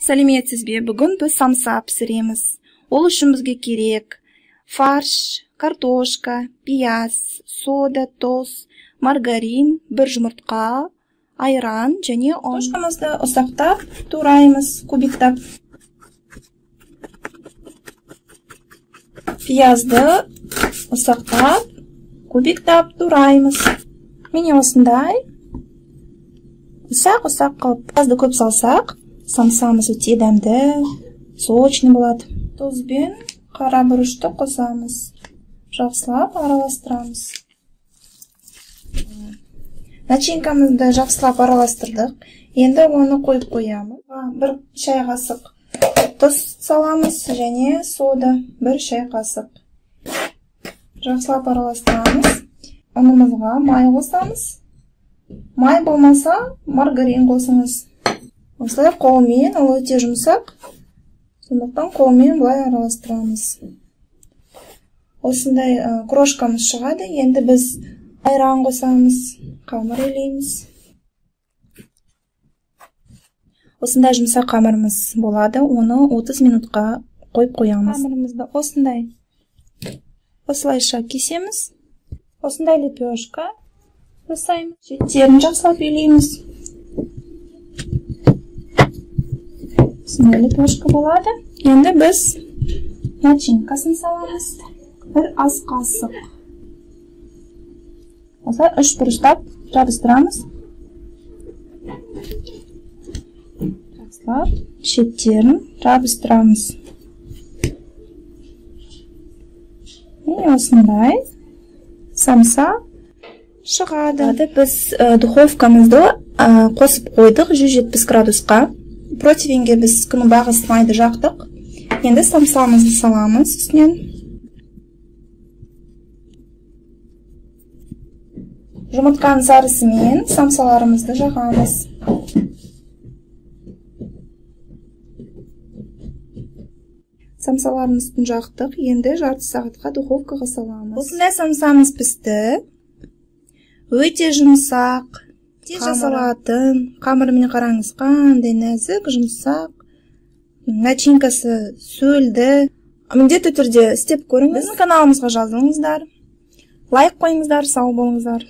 Сәлеметсізбе, бүгін біз самса пісіреміз. Ол үшін бізге керек фарш, картошка, пияз, сода, тұз, маргарин, бір жұмыртқа, айран және ұн. Картошкамызды ұсақтап тураймыз, кубиктап. Пиязды ұсақтап, кубиктап тураймыз. Міне осындай ұсақ-ұсақ қылып. Пиязды көп салсақ, самсамыз өте дәмді, сочный болады. Тұзбен қара бұрышты қосамыз. Жақсылап араластырамыз. Начинкамызды жақсылап араластырдық. Енді оны қойып қоямыз. Бір шай қасық тұз саламыз және сода бір шай қасық. Жақсылап араластырамыз. Ұнымызға май қосамыз. Май болмаса, маргарин қосыңыз. Осылай қолмен, ол өте жұмсақ. Сондықтан қолмен бұлай араластырамыз. Осындай крошкамыз шығады. Енді біз айран қосамыз, қамыр илейміз. Осындай жұмсақ қамырымыз болады. Оны 30 минутқа қойып қоямыз. Қамырымызды осындай осылайша кесеміз. Осындай лепешка жасаймыз. Шеттерін жақсылап илейміз. Осындай лепешка болады. Енді біз начинкасын саламыз. Бір ас қасық. Осылай 3 бұрыштап жабыстырамыз. Жақсылап шеттерін жабыстырамыз. Міне осындай самса шығады. Біз духовкамызды қосып қойдық 170 градусқа. Противенге біз күні бағыстымайды жақтық. Енді самсамызды саламыз үстінен. Жұмыртқаның сарысымен самсаларымызды жағамыз. Самсаларымыздың жақтық. Енді жарты сағатқа духовкаға саламыз. Осындай самсамыз пісті. Өте жұмсақ. Тез жасалатын. Қамырымен қараңыз, қандай нәзік, жұмсақ. Начинкасы сөлді. Міндетті түрде істеп көріңіз. Біздің каналымызға жазылыңыздар. Лайк қойыңыздар, сау болыңыздар.